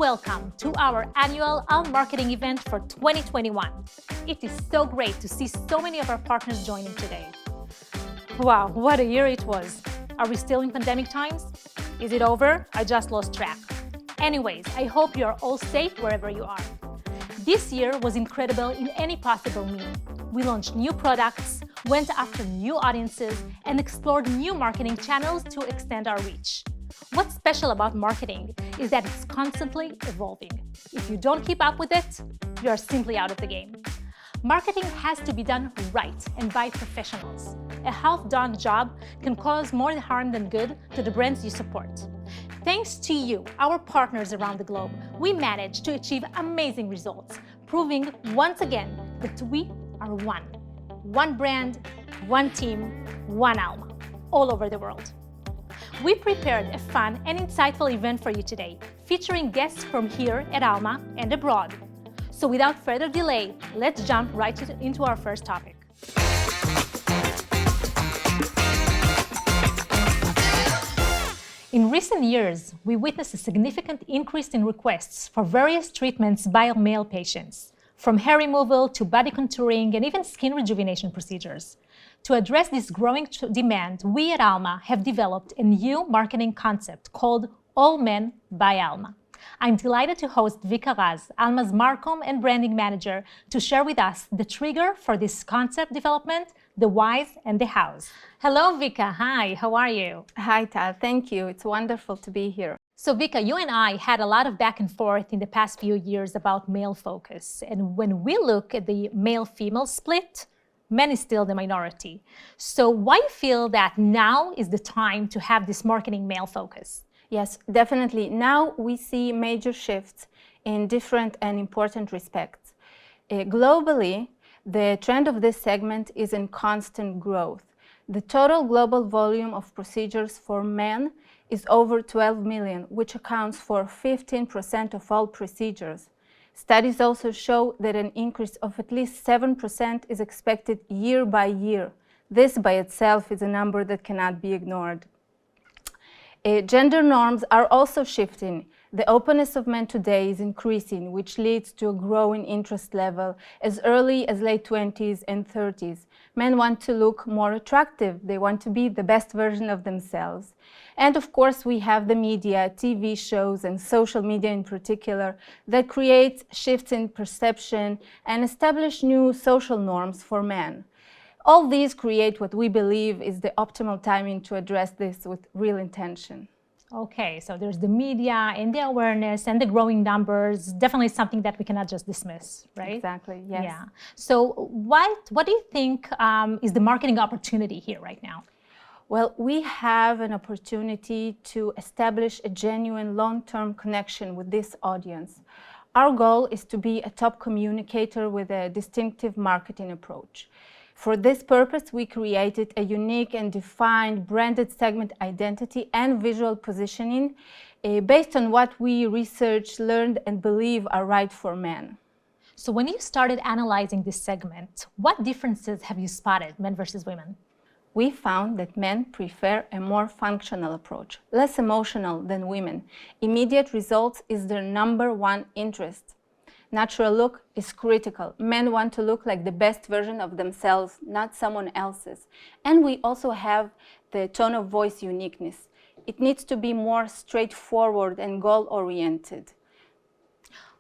welcome to our annual Almarketing event for 2021. It is so great to see so many of our partners joining today. Wow, what a year it was. Are we still in pandemic times? Is it over? I just lost track. Anyways, I hope you are all safe wherever you are. This year was incredible in any possible meaning. We launched new products, went after new audiences, and explored new marketing channels to extend our reach. What's special about marketing is that it's constantly evolving. If you don't keep up with it, you are simply out of the game. Marketing has to be done right and by professionals. A half-done job can cause more harm than good to the brands you support. Thanks to you, our partners around the globe, we managed to achieve amazing results, proving once again that we are one. One brand, one team, one Alma, all over the world. We prepared a fun and insightful event for you today, featuring guests from here at Alma and abroad. So without further delay, let's jump right into our first topic. In recent years, we witnessed a significant increase in requests for various treatments by male patients, from hair removal to body contouring and even skin rejuvenation procedures. To address this growing demand, we at Alma have developed a new marketing concept called All Men by Alma. I'm delighted to host Vika Raz, Alma's Marcom and Branding Manager, to share with us the trigger for this concept development, the whys and the hows. Hello, Vika. Hi, how are you? Hi, Tal. Thank you. It's wonderful to be here. So, Vika, you and I had a lot of back and forth in the past few years about male focus. And when we look at the male-female split, men is still the minority. So why do you feel that now is the time to have this marketing male focus? Yes, definitely. Now we see major shifts in different and important respects. Globally, the trend of this segment is in constant growth. The total global volume of procedures for men is over 12 million, which accounts for 15% of all procedures. Studies also show that an increase of at least 7% is expected year by year. This by itself is a number that cannot be ignored. Gender norms are also shifting. The openness of men today is increasing, which leads to a growing interest level as early as late 20s and 30s. Men want to look more attractive. They want to be the best version of themselves. And of course, we have the media, TV shows, and social media in particular that create shifts in perception and establish new social norms for men. All these create what we believe is the optimal timing to address this with real intention. Okay, so there's the media and the awareness and the growing numbers, definitely something that we cannot just dismiss, right? Exactly, yes. Yeah. So what do you think is the marketing opportunity here right now? Well, we have an opportunity to establish a genuine long-term connection with this audience. Our goal is to be a top communicator with a distinctive marketing approach. For this purpose, we created a unique and defined branded segment identity and visual positioning based on what we researched, learned, and believe are right for men. So when you started analyzing this segment, what differences have you spotted, men versus women? We found that men prefer a more functional approach, less emotional than women. Immediate results is their number one interest. Natural look is critical. Men want to look like the best version of themselves, not someone else's. And we also have the tone of voice uniqueness. It needs to be more straightforward and goal-oriented.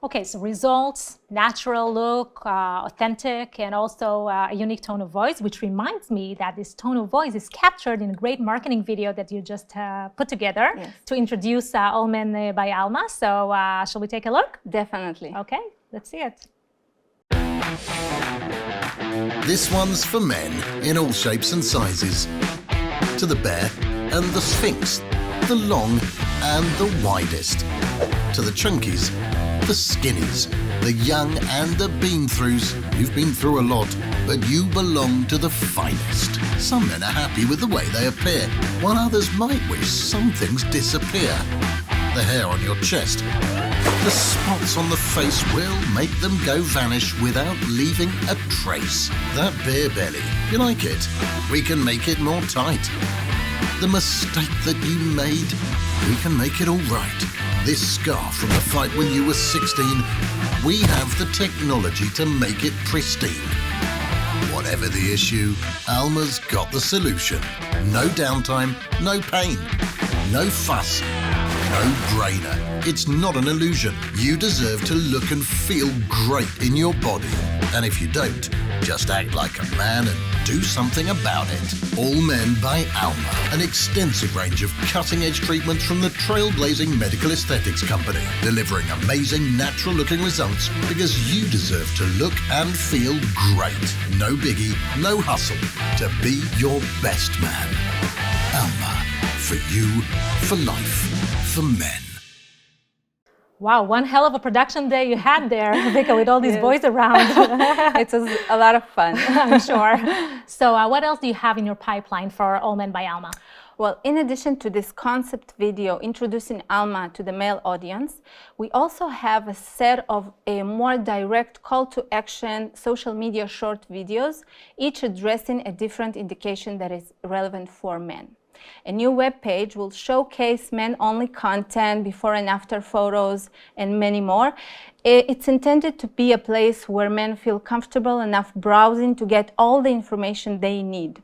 Okay, so results, natural look, authentic, and also a unique tone of voice, which reminds me that this tone of voice is captured in a great marketing video that you just put together to introduce All Men by Alma. So shall we take a look? Definitely. Okay, let's see it. This one's for men in all shapes and sizes. To the bear and the sphinx, the long and the widest. To the chunkies, the skinnies, the young and the been-throughs. You've been through a lot, but you belong to the finest. Some men are happy with the way they appear, while others might wish some things disappear. The hair on your chest, the spots on the face will make them go vanish without leaving a trace. That beer belly, you like it? We can make it more tight. The mistake that you made, we can make it all right. This scar from the fight when you were 16, we have the technology to make it pristine. Whatever the issue, Alma's got the solution. No downtime, no pain, no fuss, no brainer. It's not an illusion. You deserve to look and feel great in your body. And if you don't, just act like a man and do something about it. All Men by Alma, an extensive range of cutting-edge treatments from the trailblazing medical aesthetics company, delivering amazing natural-looking results because you deserve to look and feel great. No biggie, no hustle, to be your best man. Alma, for you, for life, for men. Wow, one hell of a production day you had there, Vika, with all these Yes. boys around. It was a lot of fun. I'm sure. So what else do you have in your pipeline for All Men by Alma? Well, in addition to this concept video introducing Alma to the male audience, we also have a set of a more direct call to action social media short videos, each addressing a different indication that is relevant for men. A new web page will showcase men-only content, before and after photos, and many more. It's intended to be a place where men feel comfortable enough browsing to get all the information they need.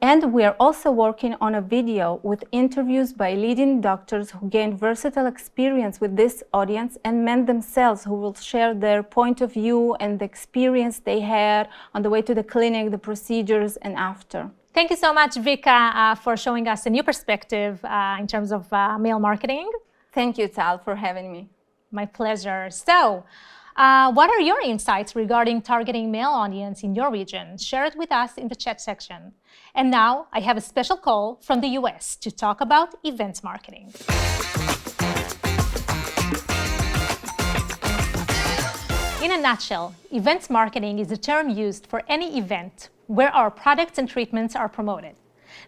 And we are also working on a video with interviews by leading doctors who gained versatile experience with this audience, and men themselves who will share their point of view and the experience they had on the way to the clinic, the procedures, and after. Thank you so much, Vika, for showing us a new perspective in terms of male marketing. Thank you, Tal, for having me. My pleasure. So, what are your insights regarding targeting male audience in your region? Share it with us in the chat section. And now I have a special call from the US to talk about events marketing. In a nutshell, events marketing is a term used for any event where our products and treatments are promoted.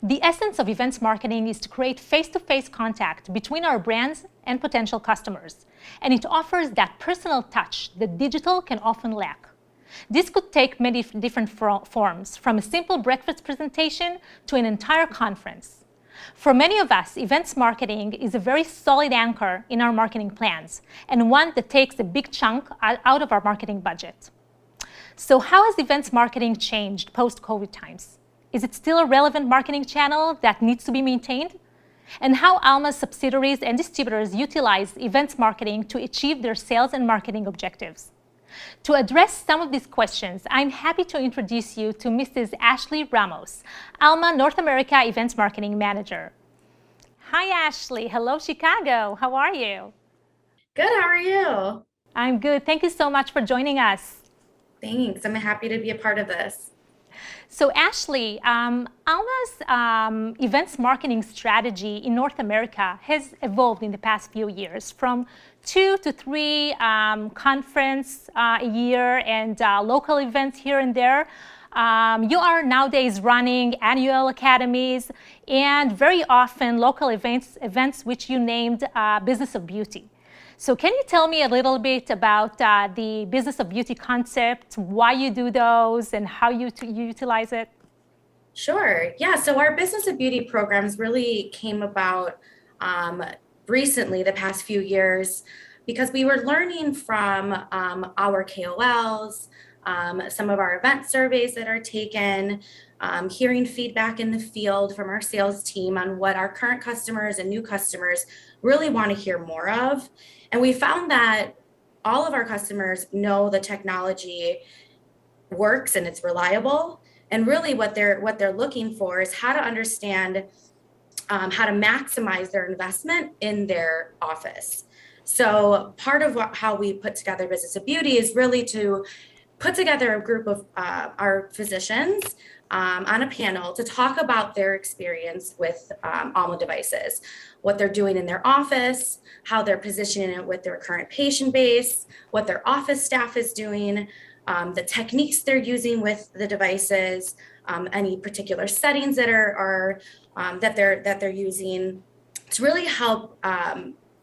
The essence of events marketing is to create face-to-face contact between our brands and potential customers, and it offers that personal touch that digital can often lack. This could take many different forms, from a simple breakfast presentation to an entire conference. For many of us, events marketing is a very solid anchor in our marketing plans, and one that takes a big chunk out of our marketing budget. So how has events marketing changed post-COVID times? Is it still a relevant marketing channel that needs to be maintained? And how Alma's subsidiaries and distributors utilize events marketing to achieve their sales and marketing objectives? To address some of these questions, I'm happy to introduce you to Mrs. Ashley Ramos, Alma North America Events Marketing Manager. Hi, Ashley. Hello, Chicago. How are you? Good, how are you? I'm good. Thank you so much for joining us. Thanks, I'm happy to be a part of this. So Ashley, Alma's events marketing strategy in North America has evolved in the past few years from 2 to 3 conferences a year and local events here and there. You are nowadays running annual academies and very often local events which you named Business of Beauty. So can you tell me a little bit about the Business of Beauty concept, why you do those, and how you utilize it? Sure, yeah, so our Business of Beauty programs really came about recently, the past few years, because we were learning from our KOLs, some of our event surveys that are taken, hearing feedback in the field from our sales team on what our current customers and new customers really want to hear more of. And we found that all of our customers know the technology works and it's reliable. And really what they're looking for is how to understand how to maximize their investment in their office. So part of how we put together Business of Beauty is really to put together a group of our physicians on a panel to talk about their experience with Alma devices, what they're doing in their office, how they're positioning it with their current patient base, what their office staff is doing, the techniques they're using with the devices, any particular settings that are that they're using, to really help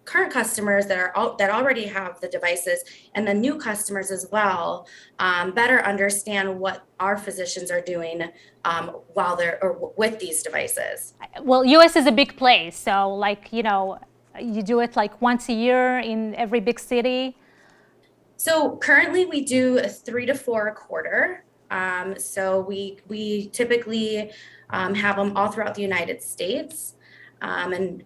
current customers that already have the devices, and the new customers as well, better understand what our physicians are doing while they're or with these devices. Well, US is a big place, so like, you do it like once a year in every big city. So currently we do 3 to 4 a quarter. So we typically have them all throughout the United States, and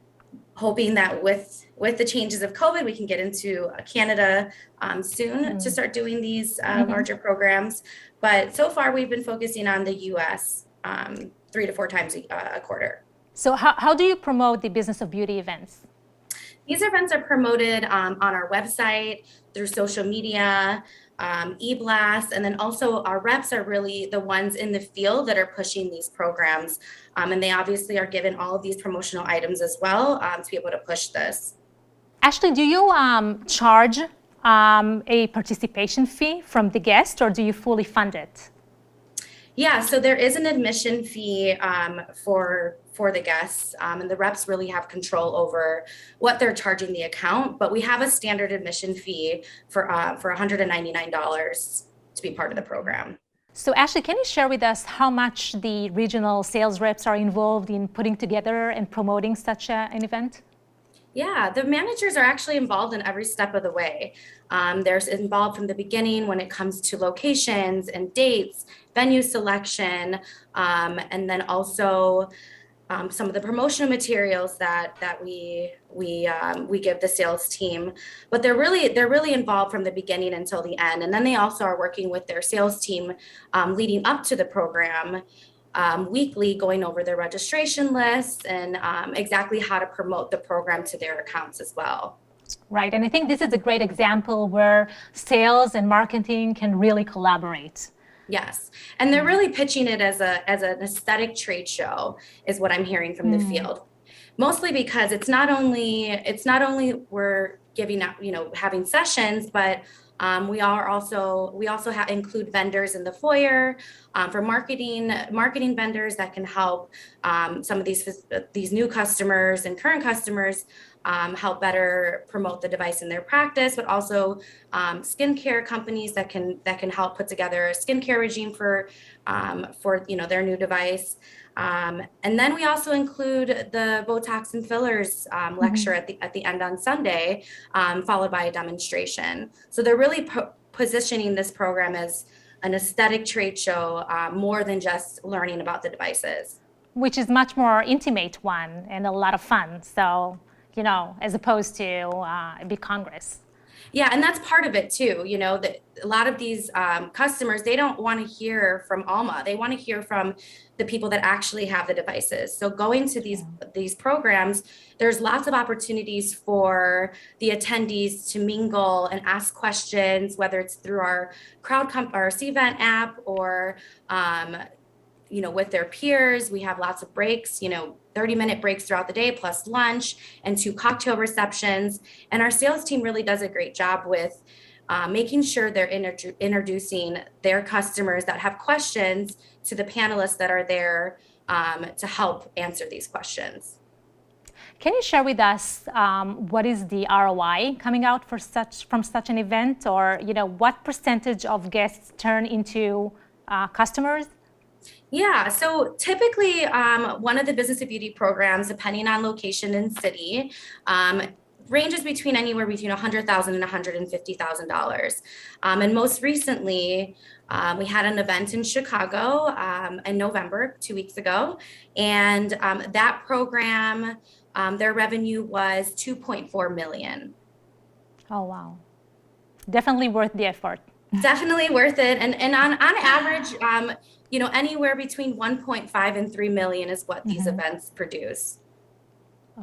hoping that with the changes of COVID, we can get into Canada soon to start doing these larger programs. But so far, we've been focusing on the US 3 to 4 times a quarter. So how do you promote the Business of Beauty events? These events are promoted on our website, through social media, e-blasts, and then also our reps are really the ones in the field that are pushing these programs. And they obviously are given all of these promotional items as well to be able to push this. Ashley, do you charge a participation fee from the guest, or do you fully fund it? Yeah, so there is an admission fee for the guests, and the reps really have control over what they're charging the account. But we have a standard admission fee for $199 to be part of the program. So Ashley, can you share with us how much the regional sales reps are involved in putting together and promoting such an event? Yeah, the managers are actually involved in every step of the way. They're involved from the beginning when it comes to locations and dates, venue selection, and then also some of the promotional materials that we give the sales team. But they're really involved from the beginning until the end. And then they also are working with their sales team leading up to the program. Weekly, going over their registration lists and exactly how to promote the program to their accounts as well. Right, and I think this is a great example where sales and marketing can really collaborate. Yes, and they're really pitching it as an aesthetic trade show, is what I'm hearing from the field. Mostly because it's not only we're giving out, having sessions, but we also include vendors in the foyer for marketing vendors that can help some of these new customers and current customers help better promote the device in their practice, but also skincare companies that can help put together a skincare regime for their new device. And then we also include the Botox and fillers lecture at the end on Sunday, followed by a demonstration. So they're really positioning this program as an aesthetic trade show, more than just learning about the devices. Which is much more intimate one and a lot of fun. So, as opposed to a big congress. Yeah, and that's part of it too. That a lot of these customers, they don't want to hear from Alma. They want to hear from the people that actually have the devices. So going to these programs, there's lots of opportunities for the attendees to mingle and ask questions, whether it's through our our CVent app or with their peers. We have lots of breaks, 30-minute breaks throughout the day, plus lunch and 2 cocktail receptions. And our sales team really does a great job with making sure they're introducing their customers that have questions to the panelists that are there to help answer these questions. Can you share with us what is the ROI coming out from such an event, or what percentage of guests turn into customers? Yeah, so typically one of the Business of Beauty programs, depending on location and city, ranges between anywhere between $100,000 and $150,000. And most recently, we had an event in Chicago in November, 2 weeks ago, and that program, their revenue was $2.4 million. Oh, wow. Definitely worth the effort. Definitely worth it. And on average, anywhere between 1.5 and 3 million is what these events produce.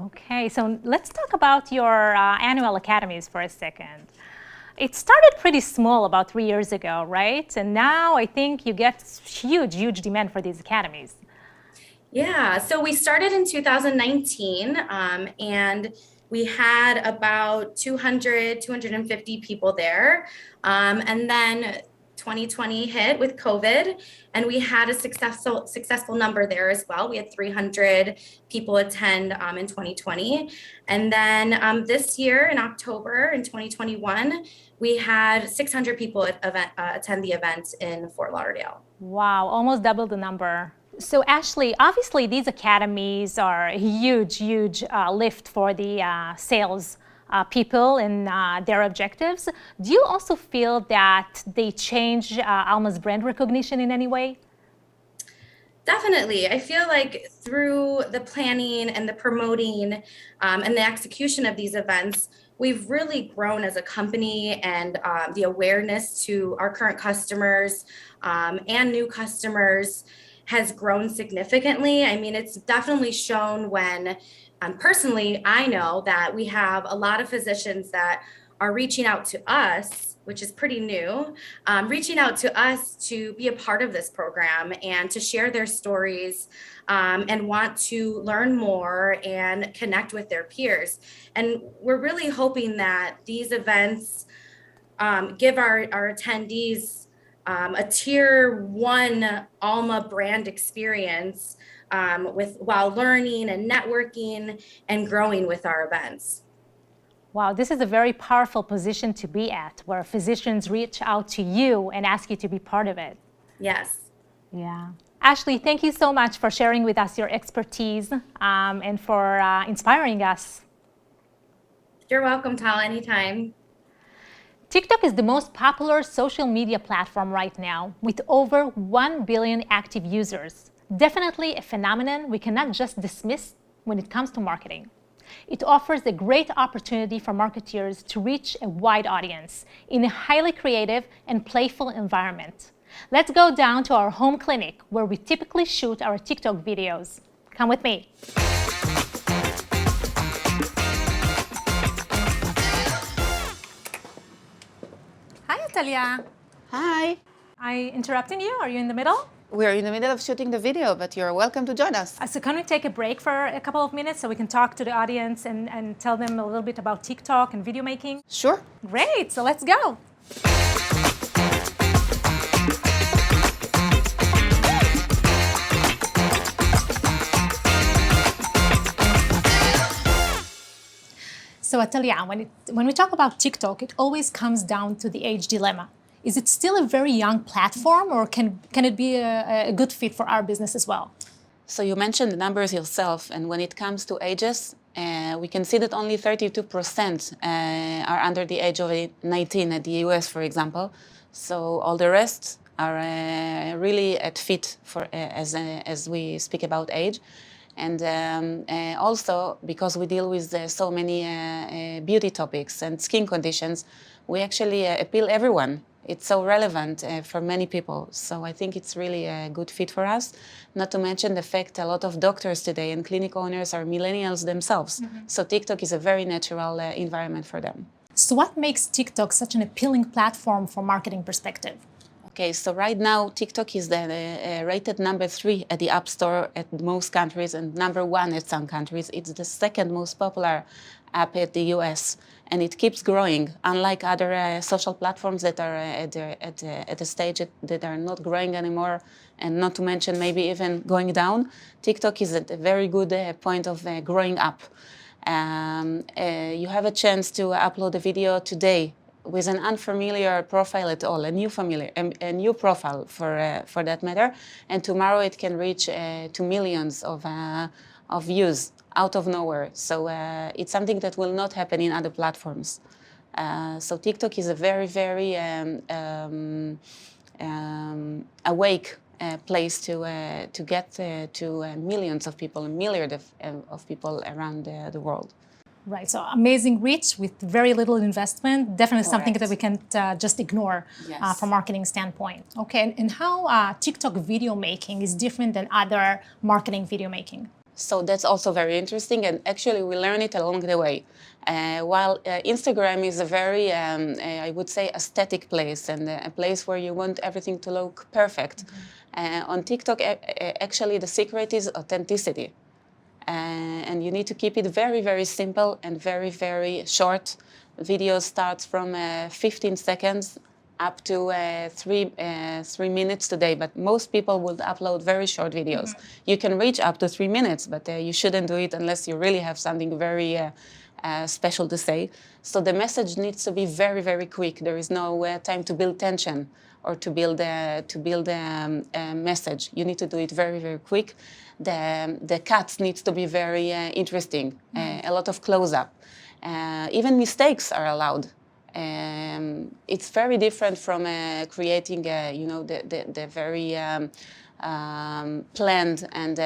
Okay, so let's talk about your annual academies for a second. It started pretty small about 3 years ago, right? And now I think you get huge demand for these academies. Yeah, so we started in 2019, and we had about 250 people there. And then 2020 hit with COVID, and we had a successful number there as well. We had 300 people attend in 2020. And then this year in October in 2021, we had 600 people attend the event in Fort Lauderdale. Wow, almost double the number. So Ashley, obviously these academies are a huge lift for the sales people and their objectives. Do you also feel that they change Alma's brand recognition in any way? Definitely. I feel like through the planning and the promoting and the execution of these events, we've really grown as a company, and the awareness to our current customers and new customers has grown significantly. I mean, it's definitely shown when personally, I know that we have a lot of physicians that are reaching out to us, which is pretty new, reaching out to us to be a part of this program and to share their stories and want to learn more and connect with their peers. And we're really hoping that these events give our attendees a tier 1 Alma brand experience while learning and networking and growing with our events. Wow, this is a very powerful position to be at, where physicians reach out to you and ask you to be part of it. Yes. Yeah. Ashley, thank you so much for sharing with us your expertise and for inspiring us. You're welcome, Tal, anytime. TikTok is the most popular social media platform right now, with over 1 billion active users. Definitely a phenomenon we cannot just dismiss when it comes to marketing. It offers a great opportunity for marketers to reach a wide audience in a highly creative and playful environment. Let's go down to our home clinic, where we typically shoot our TikTok videos. Come with me. Hi, Natalia. Hi. I interrupting you? Are you in the middle? We're in the middle of shooting the video, but you're welcome to join us. So can we take a break for a couple of minutes so we can talk to the audience and tell them a little bit about TikTok and video making? Sure. Great, so let's go. So Atalia, when we talk about TikTok, it always comes down to the age dilemma. Is it still a very young platform, or can it be a good fit for our business as well? So you mentioned the numbers yourself, and when it comes to ages, we can see that only 32% are under the age of 19 at the US, for example. So all the rest are really at fit for as we speak about age. And also, because we deal with so many beauty topics and skin conditions, we actually appeal everyone. It's so relevant for many people. So I think it's really a good fit for us. Not to mention the fact a lot of doctors today and clinic owners are millennials themselves. Mm-hmm. So TikTok is a very natural environment for them. So what makes TikTok such an appealing platform from marketing perspective? Okay, so right now TikTok is rated number 3 at the App Store at most countries and number 1 at some countries. It's the second most popular app at the US, and it keeps growing. Unlike other social platforms that are at a stage that are not growing anymore, and not to mention maybe even going down, TikTok is at a very good point of growing up. You have a chance to upload a video today with an unfamiliar profile at all, a new profile for that matter, and tomorrow it can reach to millions of views out of nowhere. So it's something that will not happen in other platforms. So TikTok is a very, very awake place to get to millions of people, millions of people around the world. Right, so amazing reach with very little investment, definitely something that we can't just ignore from a marketing standpoint. Okay, and how TikTok video making is different than other marketing video making? So that's also very interesting, and actually we learn it along the way. While Instagram is a very, I would say, aesthetic place and a place where you want everything to look perfect. Mm-hmm. On TikTok, actually the secret is authenticity. And you need to keep it very, very simple and very, very short. Video starts from 15 seconds up to 3 minutes today, but most people will upload very short videos. You can reach up to 3 minutes, but you shouldn't do it unless you really have something very special to say. So the message needs to be very, very quick. There is no time to build tension or to build a message. You need to do it very, very quick. The cuts needs to be very interesting. A lot of close-up. Even mistakes are allowed. It's very different from creating, the very planned and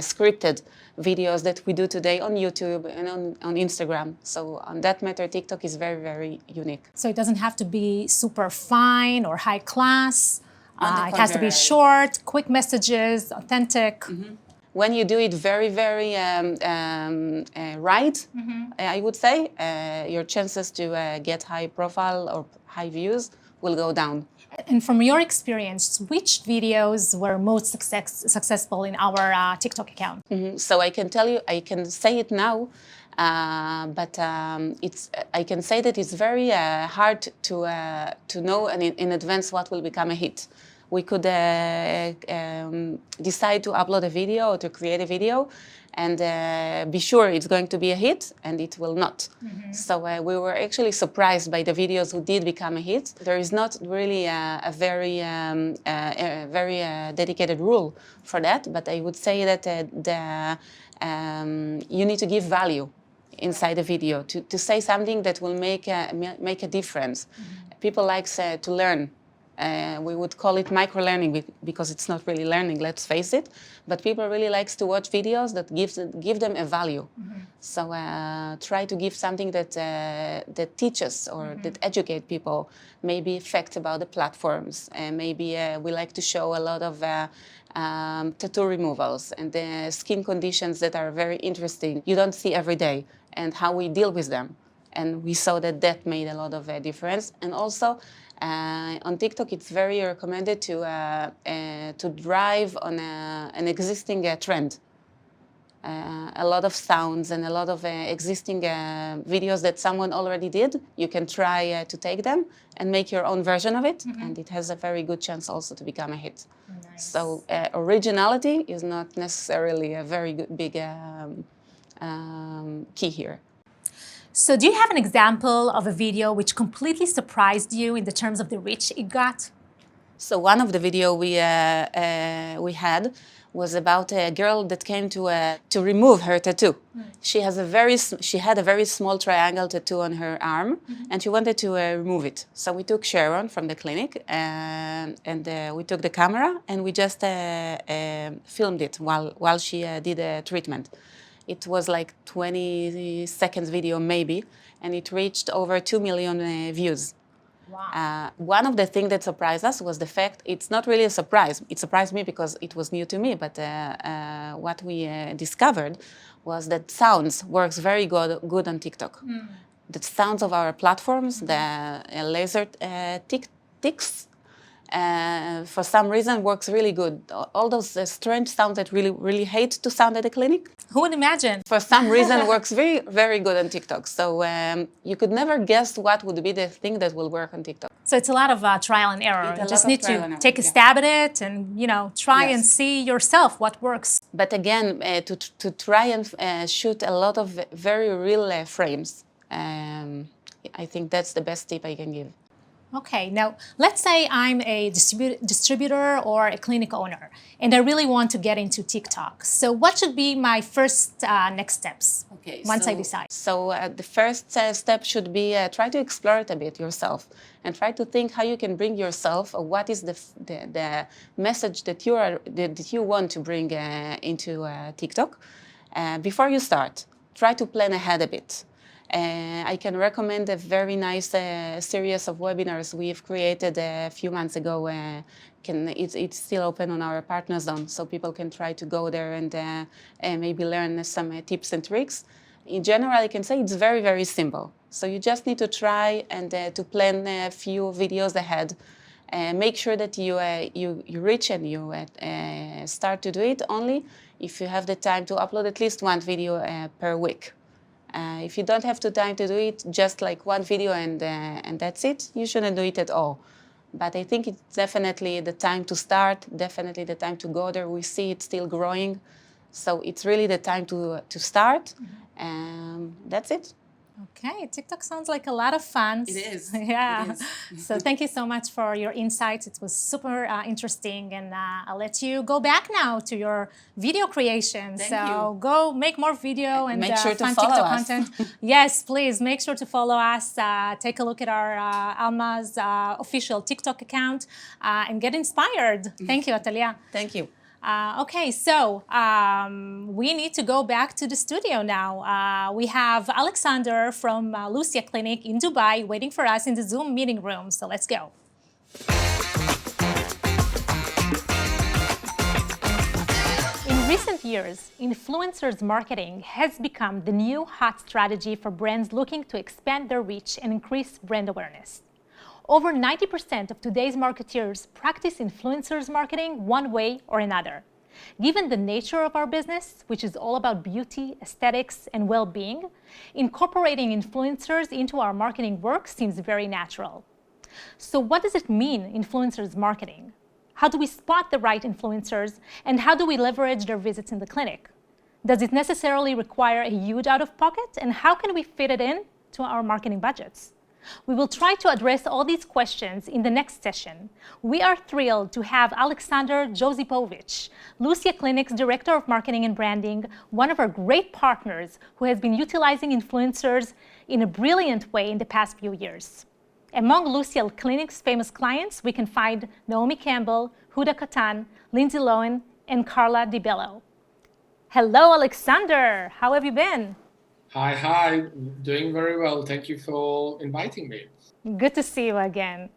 scripted videos that we do today on YouTube and on Instagram. So on that matter, TikTok is very, very unique. So it doesn't have to be super fine or high class. On the It has to be contrary. short, quick messages, authentic. When you do it very, very right, I would say, your chances to get high profile or high views will go down. And from your experience, which videos were most successful in our TikTok account? So I can tell you, I can say it now, but I can say that it's very hard to know in advance what will become a hit. We could decide to upload a video or to create a video and be sure it's going to be a hit, and it will not. So we were actually surprised by the videos who did become a hit. There is not really a very dedicated rule for that, but I would say that you need to give value inside the video to say something that will make a difference. People like to learn. We would call it micro-learning because it's not really learning, let's face it. But people really like to watch videos that give them a value. So try to give something that teaches or that educate people. Maybe facts about the platforms. Maybe we like to show a lot of tattoo removals and the skin conditions that are very interesting. You don't see every day, and how we deal with them. And we saw that made a lot of difference. And also, on TikTok, it's very recommended to drive on an existing trend. A lot of sounds and a lot of existing videos that someone already did. You can try to take them and make your own version of it, and it has a very good chance also to become a hit. Nice. So originality is not necessarily a very big key here. So do you have an example of a video which completely surprised you in the terms of the reach it got? So one of the video we had was about a girl that came to remove her tattoo. She had a very small triangle tattoo on her arm, and she wanted to remove it. So we took Sharon from the clinic, and we took the camera, and we just filmed it while she did a treatment. It was like 20 seconds video maybe, and it reached over 2 million views. Wow. One of the things that surprised us was the fact, it's not really a surprise. It surprised me because it was new to me, but what we discovered was that sounds works very good on TikTok. The sounds of our platforms, the laser ticks, for some reason works really good. All those strange sounds that really hate to sound at the clinic, Who would imagine? for some reason works very, very good on TikTok. So you could never guess what would be the thing that will work on TikTok. So it's a lot of trial and error. It's a You just lot of need trial and to error, take a yeah. stab at it and, try and Yes. see yourself what works. But again, to try and shoot a lot of very real frames, I think that's the best tip I can give. Okay, now let's say I'm a distributor or a clinic owner and I really want to get into TikTok. So what should be my first next steps once I decide? So the first step should be try to explore it a bit yourself and try to think how you can bring yourself, or what is the message that you want to bring into TikTok. Before you start, try to plan ahead a bit. I can recommend a very nice series of webinars we've created a few months ago. It's still open on our partner zone, so people can try to go there and maybe learn some tips and tricks. In general, I can say it's very, very simple. So you just need to try and to plan a few videos ahead. Make sure that you reach and you start to do it only if you have the time to upload at least one video per week. If you don't have the time to do it, just like one video and that's it, you shouldn't do it at all. But I think it's definitely the time to start, definitely the time to go there. We see it still growing. So it's really the time to start. That's it. Okay, TikTok sounds like a lot of fun. It is. Yeah. It is. So thank you so much for your insights. It was super interesting, and I'll let you go back now to your video creation. Thank so you. go make more video and Make sure to fun follow TikTok us. content. Yes, please make sure to follow us. Take a look at our Alma's official TikTok account and get inspired. Thank you, Atalia. Thank you. Okay, so we need to go back to the studio now. We have Alexander from Lucia Clinic in Dubai waiting for us in the Zoom meeting room. So let's go. In recent years, influencers marketing has become the new hot strategy for brands looking to expand their reach and increase brand awareness. Over 90% of today's marketeers practice influencers marketing one way or another. Given the nature of our business, which is all about beauty, aesthetics, and well-being, incorporating influencers into our marketing work seems very natural. So what does it mean, influencers marketing? How do we spot the right influencers, and how do we leverage their visits in the clinic? Does it necessarily require a huge out-of-pocket, and how can we fit it in to our marketing budgets? We will try to address all these questions in the next session. We are thrilled to have Alexander Josipovich, Lucia Clinic's Director of Marketing and Branding, one of our great partners who has been utilizing influencers in a brilliant way in the past few years. Among Lucia Clinic's famous clients, we can find Naomi Campbell, Huda Katan, Lindsay Lohan, and Carla DiBello. Hello, Alexander. How have you been? Hi, doing very well. Thank you for inviting me. Good to see you again.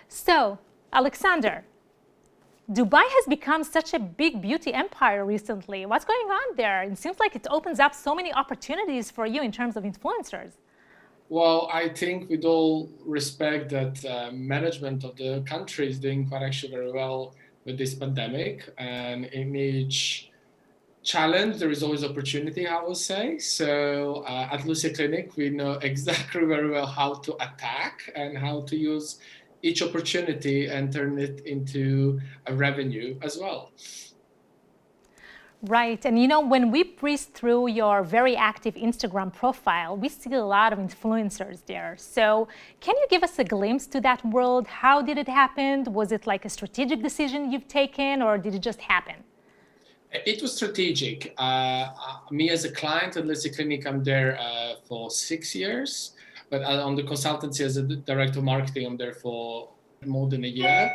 So, Alexander, Dubai has become such a big beauty empire recently. What's going on there? It seems like it opens up so many opportunities for you in terms of influencers. Well, I think with all respect that management of the country is doing quite actually very well with this pandemic, and in each challenge, there is always opportunity, I would say. So at Lucia Clinic, we know exactly very well how to attack and how to use each opportunity and turn it into a revenue as well. Right, and you know, when we breeze through your very active Instagram profile, we see a lot of influencers there. So can you give us a glimpse to that world? How did it happen? Was it like a strategic decision you've taken, or did it just happen? It was strategic. Me as a client at Lucia Clinic, I'm there for 6 years, but on the consultancy as a director of marketing, I'm there for more than a year.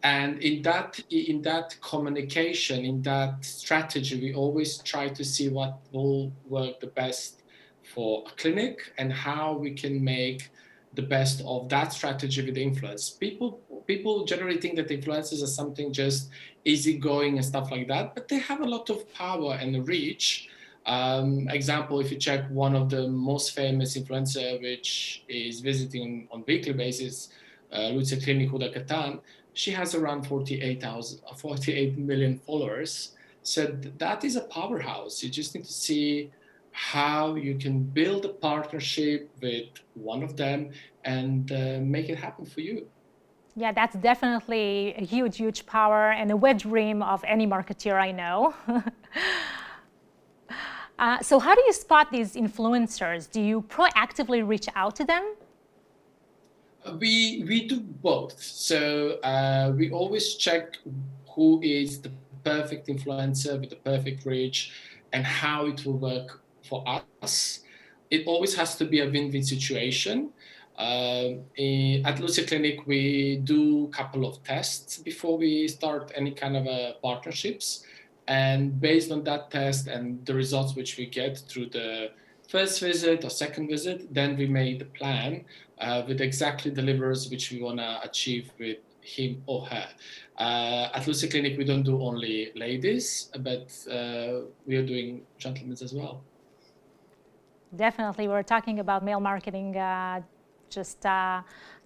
And in that communication, in that strategy, we always try to see what will work the best for a clinic and how we can make the best of that strategy with influence. People generally think that influencers are something just easygoing and stuff like that, but they have a lot of power and reach. Example, if you check one of the most famous influencer, which is visiting on weekly basis, Lucia Clinic, Huda Katan, she has around 48 million followers. So that is a powerhouse. You just need to see how you can build a partnership with one of them and make it happen for you. Yeah, that's definitely a huge, huge power and a wet dream of any marketeer I know. So how do you spot these influencers? Do you proactively reach out to them? We do both. So we always check who is the perfect influencer with the perfect reach and how it will work for us. It always has to be a win-win situation. At Lucia Clinic, we do a couple of tests before we start any kind of partnerships. And based on that test and the results which we get through the first visit or second visit, then we made the plan with exactly the levers which we want to achieve with him or her. At Lucia Clinic, we don't do only ladies, but we are doing gentlemen as well. Definitely. We were talking about male marketing just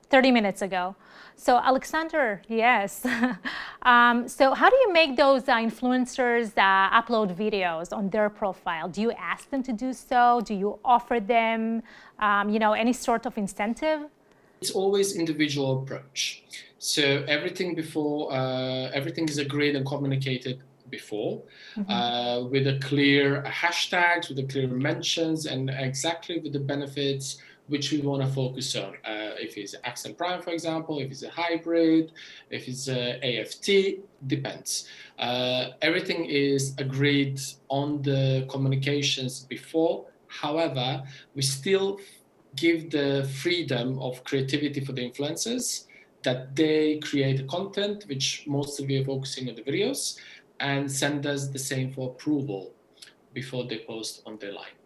30 minutes ago. So Alexander, yes. So how do you make those influencers upload videos on their profile? Do you ask them to do so? Do you offer them, any sort of incentive? It's always individual approach. So everything is agreed and communicated before, with a clear hashtags, with a clear mentions, and exactly with the benefits which we want to focus on. If it's Accent Prime, for example, if it's a hybrid, if it's a AFT, depends. Everything is agreed on the communications before. However, we still give the freedom of creativity for the influencers, that they create content, which mostly we are focusing on the videos, and send us the same for approval before they post on their line.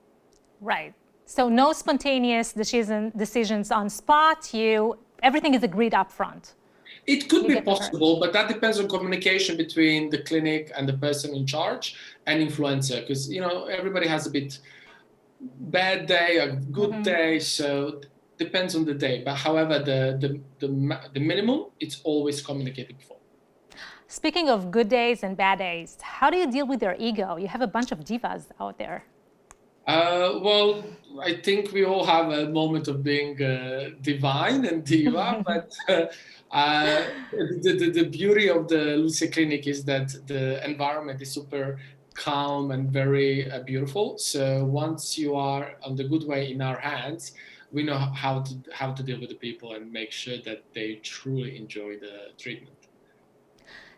Right. So no spontaneous decisions on spot. Everything is agreed up front. It could be possible, but that depends on communication between the clinic and the person in charge and influencer, because everybody has a bit bad day, a good day, so depends on the day. But however, the minimum, it's always communicated before. Speaking of good days and bad days, how do you deal with their ego? You have a bunch of divas out there. Well, I think we all have a moment of being divine and diva, but the beauty of the Lucia Clinic is that the environment is super calm and very beautiful. So once you are on the good way in our hands, we know how to deal with the people and make sure that they truly enjoy the treatment.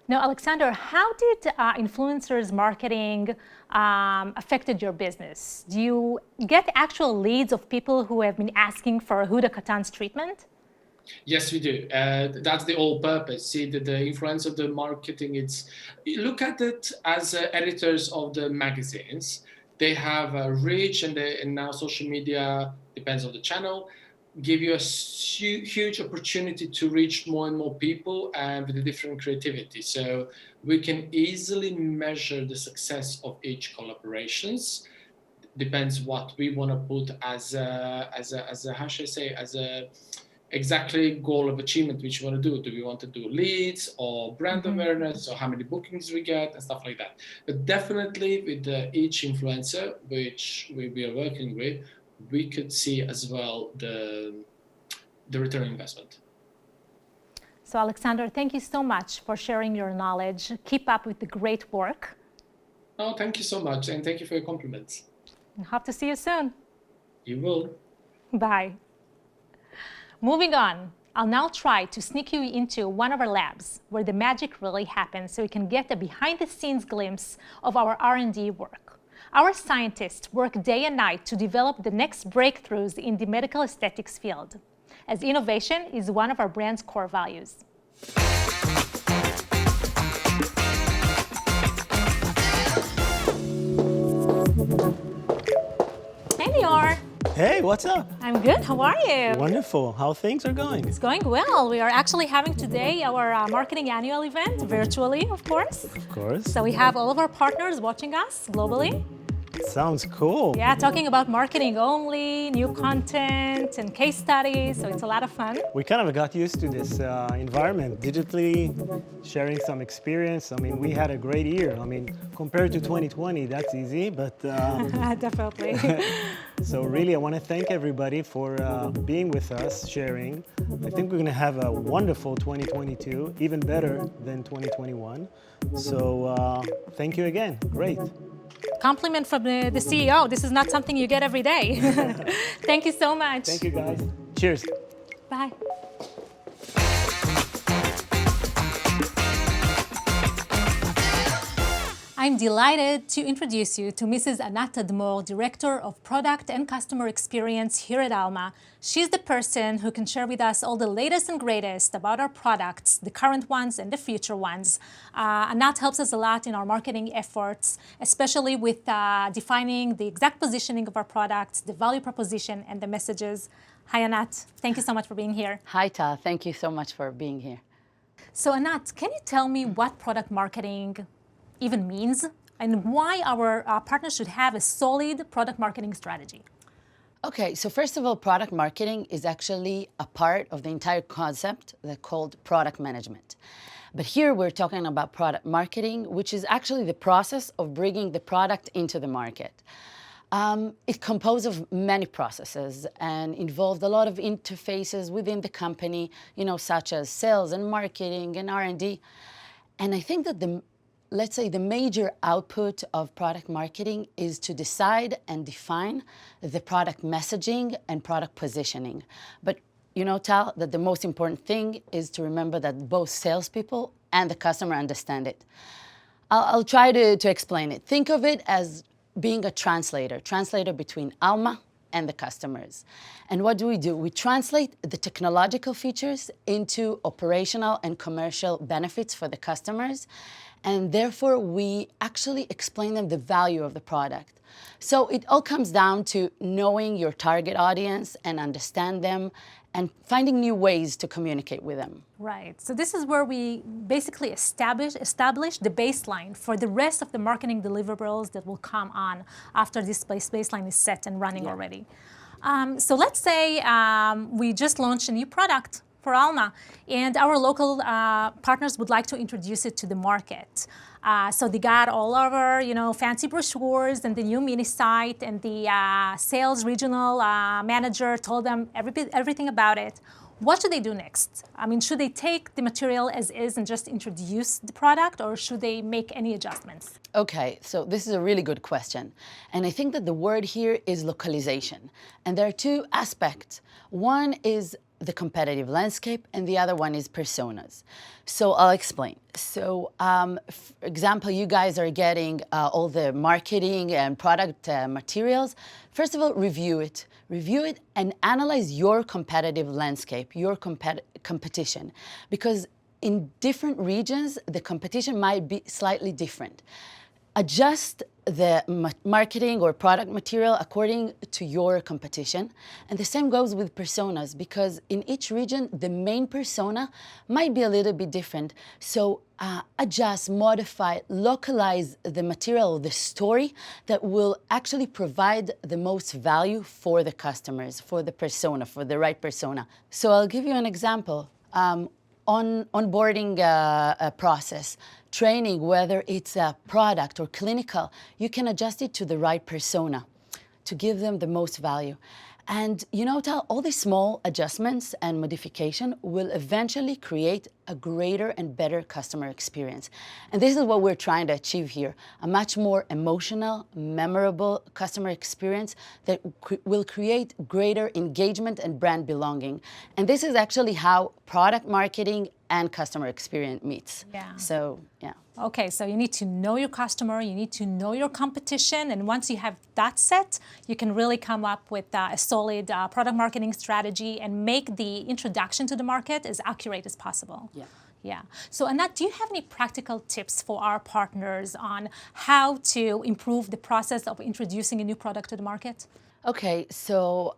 Now, Alexander, how did influencers marketing affected your business? Do you get actual leads of people who have been asking for Huda Katan's treatment? Yes, we do. That's the whole purpose. See, the influence of the marketing, look at it as editors of the magazines. They have a reach, and now social media, depends on the channel, give you a huge opportunity to reach more and more people and with a different creativity. So we can easily measure the success of each collaborations. Depends what we want to put as a how should I say, as a exactly goal of achievement which we want to do. Do we want to do leads or brand awareness, or how many bookings we get and stuff like that? But definitely with each influencer which we are working with, we could see as well the return on investment. So Alexander, thank you so much for sharing your knowledge. Keep up with the great work. Oh, thank you so much, and thank you for your compliments. I hope to see you soon. You will. Bye. Moving on, I'll now try to sneak you into one of our labs where the magic really happens, so you can get a behind-the-scenes glimpse of our R&D work. Our scientists work day and night to develop the next breakthroughs in the medical aesthetics field, as innovation is one of our brand's core values. Hey, Lior. Hey, what's up? I'm good. How are you? Wonderful. How things are going? It's going well. We are actually having today our marketing annual event, virtually, of course. Of course. So we have all of our partners watching us globally. Sounds cool. Yeah, talking about marketing only, new content and case studies, so it's a lot of fun. We kind of got used to this environment, digitally sharing some experience. I mean, we had a great year. I mean, compared to 2020, that's easy, but... Definitely. So really, I want to thank everybody for being with us, sharing. I think we're going to have a wonderful 2022, even better than 2021. So thank you again. Great. Compliment from the CEO. This is not something you get every day. Thank you so much. Thank you, guys. Cheers. Bye. I'm delighted to introduce you to Mrs. Anat Tadmor, Director of Product and Customer Experience here at Alma. She's the person who can share with us all the latest and greatest about our products, the current ones and the future ones. Anat helps us a lot in our marketing efforts, especially with defining the exact positioning of our products, the value proposition, and the messages. Hi, Anat. Thank you so much for being here. Hi, Ta. Thank you so much for being here. So, Anat, can you tell me what product marketing even means and why our partners should have a solid product marketing strategy? Okay, so first of all, product marketing is actually a part of the entire concept that's called product management. But here we're talking about product marketing, which is actually the process of bringing the product into the market. It composed of many processes and involved a lot of interfaces within the company, such as sales and marketing and R&D. And I think that let's say the major output of product marketing is to decide and define the product messaging and product positioning. But Tal, that the most important thing is to remember that both salespeople and the customer understand it. I'll try to explain it. Think of it as being a translator between Alma and the customers. And what do? We translate the technological features into operational and commercial benefits for the customers. And therefore, we actually explain them the value of the product. So it all comes down to knowing your target audience and understand them and finding new ways to communicate with them. Right. So this is where we basically establish the baseline for the rest of the marketing deliverables that will come on after this baseline is set and running already. So let's say we just launched a new product for Alma, and our local partners would like to introduce it to the market. So they got all our, fancy brochures and the new mini site, and the sales regional manager told them everything about it. What should they do next? I mean, should they take the material as is and just introduce the product, or should they make any adjustments? Okay, so this is a really good question. And I think that the word here is localization. And there are two aspects. One is the competitive landscape, and the other one is personas. So I'll explain. So, for example, you guys are getting all the marketing and product materials. First of all, review it and analyze your competitive landscape, your competition. Because in different regions, the competition might be slightly different. Adjust the marketing or product material according to your competition. And the same goes with personas, because in each region, the main persona might be a little bit different. So adjust, modify, localize the material, the story that will actually provide the most value for the customers, for the persona, for the right persona. So I'll give you an example. Onboarding process, training, whether it's a product or clinical, you can adjust it to the right persona to give them the most value. And Tal, all these small adjustments and modification will eventually create a greater and better customer experience. And this is what we're trying to achieve here, a much more emotional, memorable customer experience that will create greater engagement and brand belonging. And this is actually how product marketing and customer experience meets. Yeah. So, yeah. Okay, so you need to know your customer, you need to know your competition, and once you have that set, you can really come up with a solid product marketing strategy and make the introduction to the market as accurate as possible. Yeah. Yeah. So Anat, do you have any practical tips for our partners on how to improve the process of introducing a new product to the market? Okay, so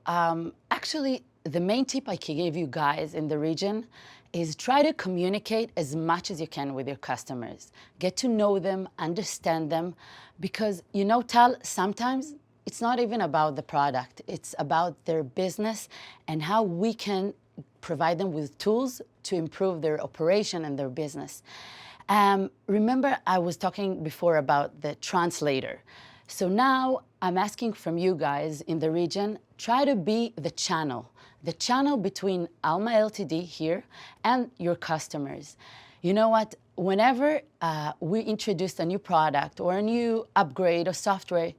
actually, the main tip I can give you guys in the region is try to communicate as much as you can with your customers. Get to know them, understand them, because Tal, sometimes it's not even about the product. It's about their business and how we can provide them with tools to improve their operation and their business. Remember, I was talking before about the translator. So now I'm asking from you guys in the region, try to be the channel between Alma Ltd here and your customers. You know what? Whenever we introduced a new product or a new upgrade or software,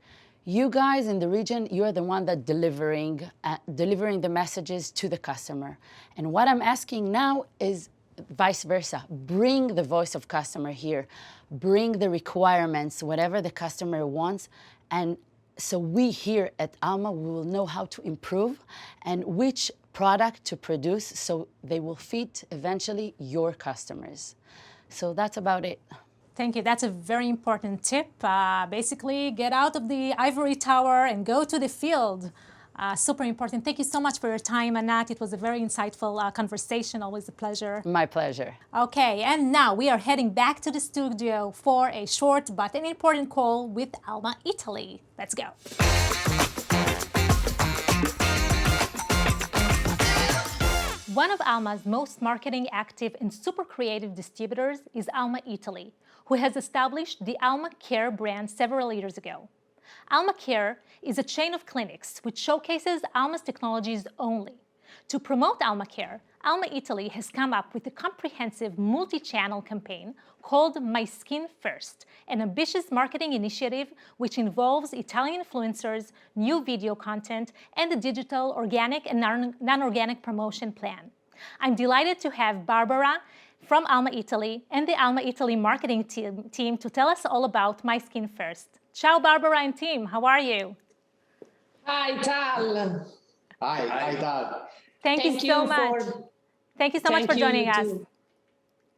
you guys in the region, you are the one that delivering the messages to the customer. And what I'm asking now is vice versa. Bring the voice of customer here. Bring the requirements, whatever the customer wants, and so we here at Alma, we will know how to improve and which product to produce so they will fit eventually your customers. So that's about it. Thank you. That's a very important tip. Basically, get out of the ivory tower and go to the field. Super important. Thank you so much for your time, Anat. It was a very insightful conversation. Always a pleasure. My pleasure. Okay, and now we are heading back to the studio for a short but an important call with Alma Italy. Let's go. One of Alma's most marketing active and super creative distributors is Alma Italy, who has established the Alma Care brand several years ago. Alma Care is a chain of clinics which showcases Alma's technologies only. To promote Alma Care, Alma Italy has come up with a comprehensive multi-channel campaign called My Skin First, an ambitious marketing initiative which involves Italian influencers, new video content, and a digital organic and non-organic promotion plan. I'm delighted to have Barbara from Alma Italy and the Alma Italy marketing team to tell us all about My Skin First. Ciao, Barbara and team. How are you? Hi, Tal. Hi, Tal. Thank you so much. Thank you so much for joining us.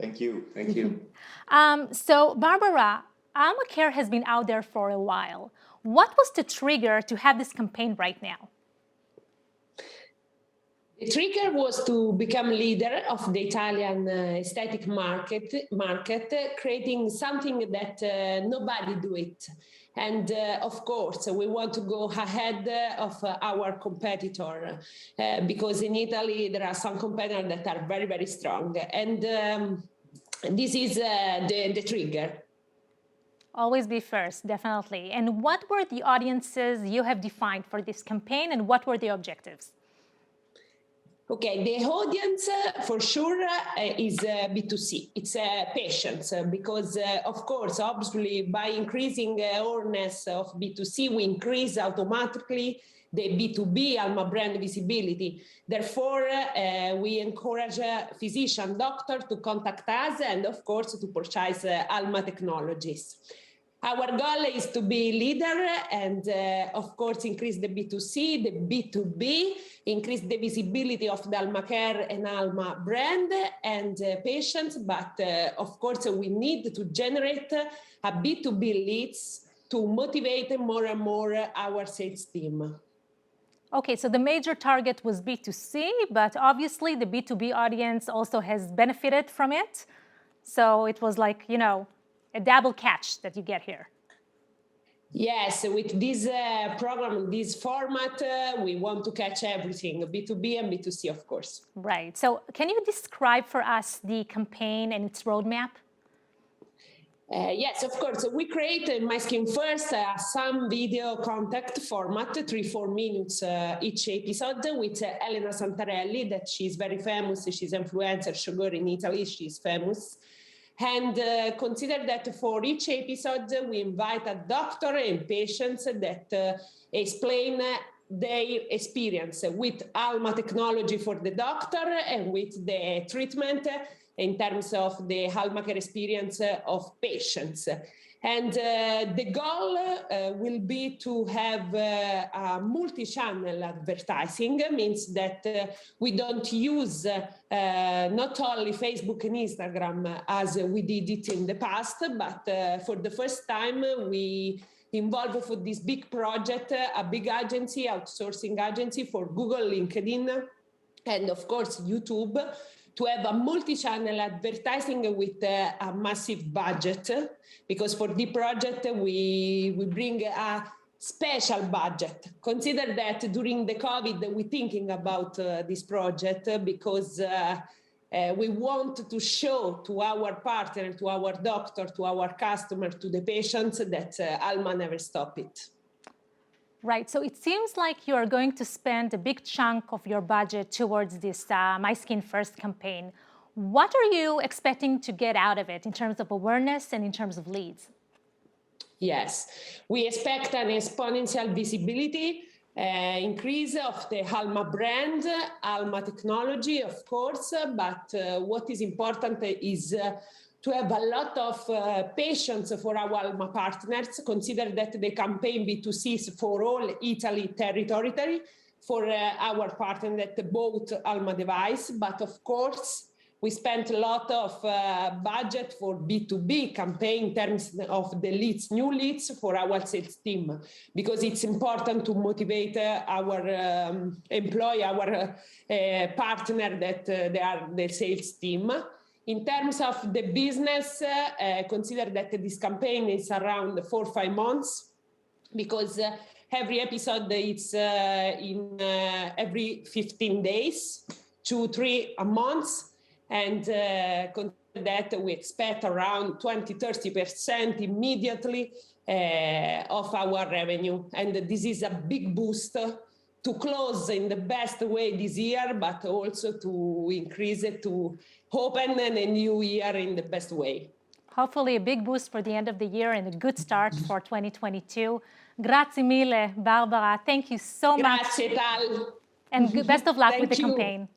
Thank you. Thank you. So, Barbara, Alma Care has been out there for a while. What was the trigger to have this campaign right now? The trigger was to become leader of the Italian aesthetic market, creating something that nobody do it. And of course, we want to go ahead of our competitor because in Italy, there are some competitors that are very, very strong. And this is the trigger. Always be first, definitely. And what were the audiences you have defined for this campaign and what were the objectives? Okay, the audience for sure is B2C. It's patients because, of course, obviously, by increasing awareness of B2C, we increase automatically the B2B Alma brand visibility. Therefore, we encourage physician, doctor to contact us and, of course, to purchase Alma technologies. Our goal is to be leader and, of course, increase the B2C, the B2B, increase the visibility of the Alma Care and Alma brand and patients. But, of course, we need to generate a B2B leads to motivate more and more our sales team. Okay, so the major target was B2C, but obviously the B2B audience also has benefited from it. So it was like, you know, a double catch that you get here. Yes, with this program, this format, we want to catch everything, B2B and B2C, of course. Right. So can you describe for us the campaign and its roadmap? Yes, of course. We created My Skin First, some video contact format, 3-4 minutes each episode with Elena Santarelli, that she's very famous. She's influencer, sugar in Italy. She's famous. And consider that for each episode, we invite a doctor and patients that explain their experience with Alma technology for the doctor and with the treatment in terms of the Alma Care experience of patients. And the goal will be to have a multi-channel advertising, means that we don't use not only Facebook and Instagram as we did it in the past, but for the first time we involved for this big project, a big agency, outsourcing agency for Google, LinkedIn, and of course YouTube, to have a multi-channel advertising with a massive budget, because for the project we bring a special budget. Consider that during the COVID we're thinking about this project because we want to show to our partner, to our doctor, to our customer, to the patients that Alma never stop it. Right, so it seems like you are going to spend a big chunk of your budget towards this My Skin First campaign. What are you expecting to get out of it in terms of awareness and in terms of leads? Yes, we expect an exponential visibility, increase of the Alma brand, Alma technology, of course, but what is important is to have a lot of patience for our Alma partners. Consider that the campaign B2C is for all Italy territory, for our partner that bought Alma device, but of course, we spent a lot of budget for B2B campaign in terms of the leads, new leads for our sales team, because it's important to motivate our employee, our partner that they are the sales team. In terms of the business, consider that this campaign is around 4 or 5 months, because every episode is in every 15 days. 2-3 a month, and that we expect around 20-30% immediately of our revenue. And this is a big boost to close in the best way this year, but also to increase it, to open a new year in the best way. Hopefully a big boost for the end of the year and a good start for 2022. Grazie mille, Barbara. Thank you so much. Grazie, Tal. And best of luck with the you. campaign.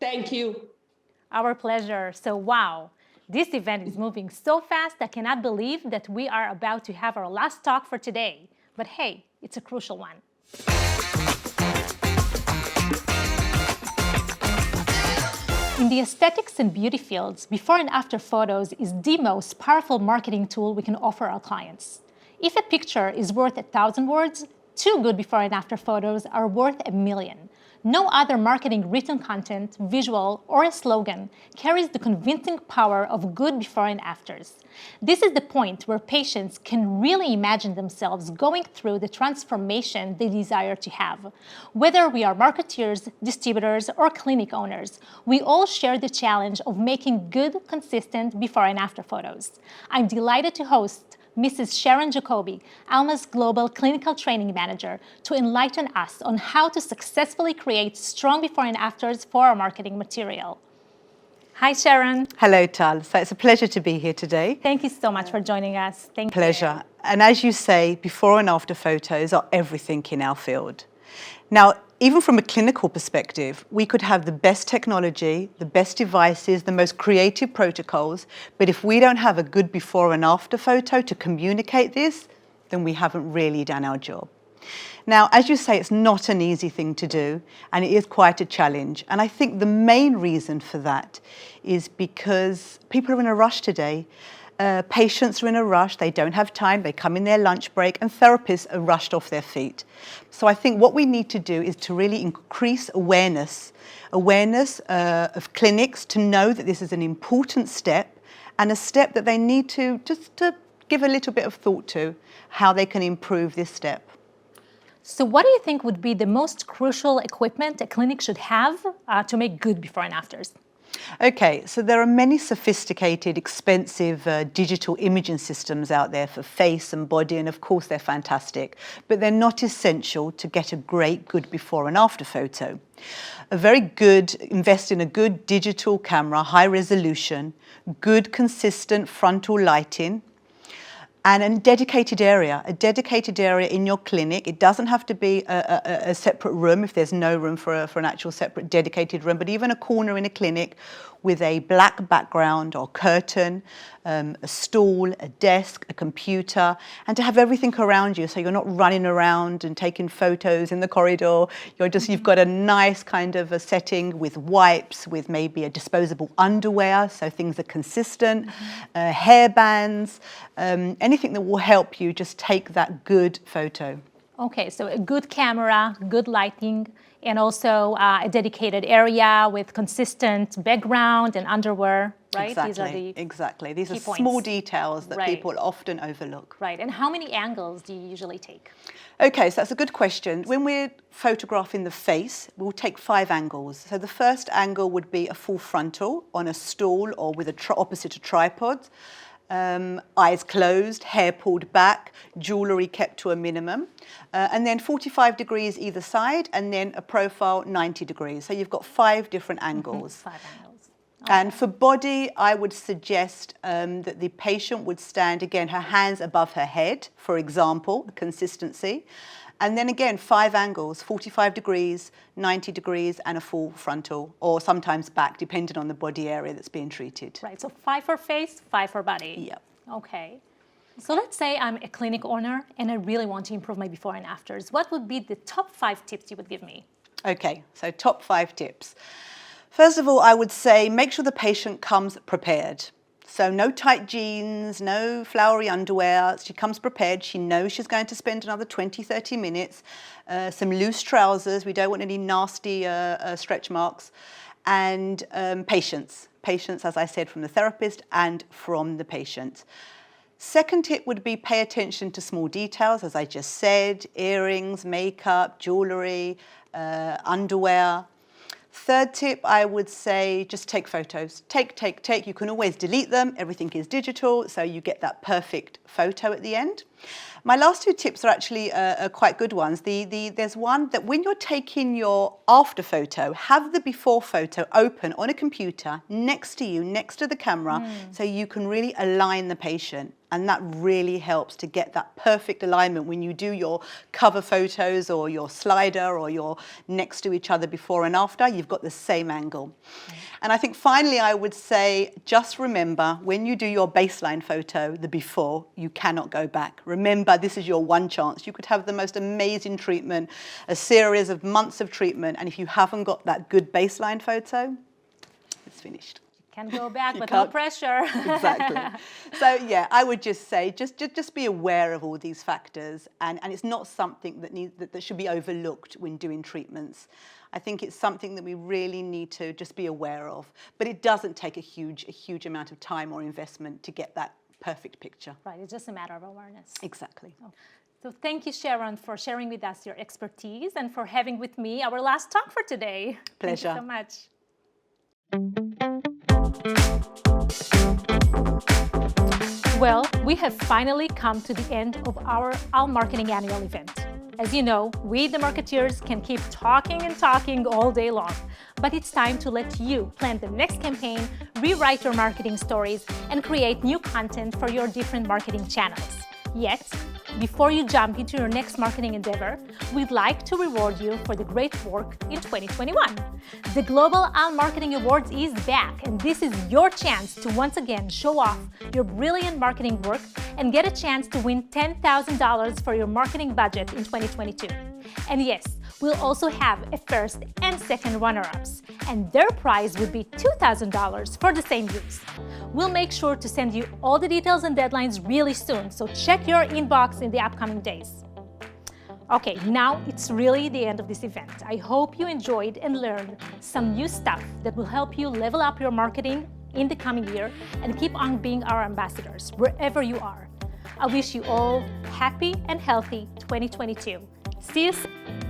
Thank you. Our pleasure. So wow, this event is moving so fast, I cannot believe that we are about to have our last talk for today. But hey, it's a crucial one. In the aesthetics and beauty fields, before and after photos is the most powerful marketing tool we can offer our clients. If a picture is worth 1,000 words, 2 good before and after photos are worth 1,000,000. No other marketing written content, visual, or a slogan carries the convincing power of good before and afters. This is the point where patients can really imagine themselves going through the transformation they desire to have. Whether we are marketeers, distributors, or clinic owners, we all share the challenge of making good, consistent before and after photos. I'm delighted to host Mrs. Sharon Jacoby, Alma's Global Clinical Training Manager, to enlighten us on how to successfully create strong before and afters for our marketing material. Hi, Sharon. Hello, Tal. So it's a pleasure to be here today. Thank you so much for joining us. Thank you. Pleasure. And as you say, before and after photos are everything in our field. Now, even from a clinical perspective, we could have the best technology, the best devices, the most creative protocols, but if we don't have a good before and after photo to communicate this, then we haven't really done our job. Now, as you say, it's not an easy thing to do, and it is quite a challenge. And I think the main reason for that is because people are in a rush today. Patients are in a rush, they don't have time, they come in their lunch break, and therapists are rushed off their feet. So I think what we need to do is to really increase awareness of clinics to know that this is an important step, and a step that they need to just to give a little bit of thought to how they can improve this step. So what do you think would be the most crucial equipment a clinic should have to make good before and afters? Okay, so there are many sophisticated, expensive digital imaging systems out there for face and body, and of course they're fantastic, but they're not essential to get a great good before and after photo. Invest in a good digital camera, high resolution, good consistent frontal lighting, and a dedicated area in your clinic. It doesn't have to be a separate room if there's no room for an actual separate dedicated room, but even a corner in a clinic with a black background or curtain, a stool, a desk, a computer, and to have everything around you so you're not running around and taking photos in the corridor. You've got a nice kind of a setting with wipes, with maybe a disposable underwear so things are consistent, hair bands, anything that will help you just take that good photo. Okay, so a good camera, good lighting, and also a dedicated area with consistent background and underwear, right? Exactly. These are small details that people often overlook. Right, and how many angles do you usually take? Okay, so that's a good question. When we're photographing the face, we'll take 5 angles. So the first angle would be a full frontal on a stool or with opposite a tripod. Eyes closed, hair pulled back, jewellery kept to a minimum, and then 45 degrees either side, and then a profile 90 degrees. So you've got 5 different angles. 5 angles. Okay. And for body, I would suggest that the patient would stand, again, her hands above her head, for example, consistency. And then again, 5 angles, 45 degrees, 90 degrees, and a full frontal, or sometimes back, depending on the body area that's being treated. Right, so 5 for face, 5 for body. Yep. Okay. So let's say I'm a clinic owner and I really want to improve my before and afters. What would be the top 5 tips you would give me? Okay, so top 5 tips. First of all, I would say make sure the patient comes prepared. So no tight jeans, no flowery underwear. She comes prepared. She knows she's going to spend another 20, 30 minutes. Some loose trousers. We don't want any nasty stretch marks. And patience. Patience, as I said, from the therapist and from the patient. Second tip would be pay attention to small details, as I just said, earrings, makeup, jewellery, underwear. Third tip, I would say just take photos. Take. You can always delete them. Everything is digital, so you get that perfect photo at the end. My last two tips are actually quite good ones. There's one that when you're taking your after photo, have the before photo open on a computer next to you, next to the camera, so you can really align the patient. And that really helps to get that perfect alignment when you do your cover photos or your slider or you're next to each other before and after, you've got the same angle. And I think finally I would say, just remember when you do your baseline photo, the before, you cannot go back. Remember, this is your one chance. You could have the most amazing treatment, a series of months of treatment, and if you haven't got that good baseline photo, it's finished. Can go back, but no pressure. Exactly. So yeah, I would just say, just be aware of all these factors, and it's not something that should be overlooked when doing treatments. I think it's something that we really need to just be aware of, but it doesn't take a huge amount of time or investment to get that perfect picture. Right, it's just a matter of awareness. Exactly. So thank you, Sharon, for sharing with us your expertise and for having with me our last talk for today. Pleasure. Thank you so much. Well, we have finally come to the end of our Almarketing annual event. As you know, we, the marketeers, can keep talking and talking all day long. But it's time to let you plan the next campaign, rewrite your marketing stories, and create new content for your different marketing channels. Yet, before you jump into your next marketing endeavor, we'd like to reward you for the great work in 2021. The Global Almarketing Awards is back, and this is your chance to once again show off your brilliant marketing work and get a chance to win $10,000 for your marketing budget in 2022. And yes, we'll also have a first and second runner-ups, and their prize would be $2,000 for the same use. We'll make sure to send you all the details and deadlines really soon, so check your inbox in the upcoming days. Okay, now it's really the end of this event. I hope you enjoyed and learned some new stuff that will help you level up your marketing in the coming year and keep on being our ambassadors wherever you are. I wish you all happy and healthy 2022. See you soon.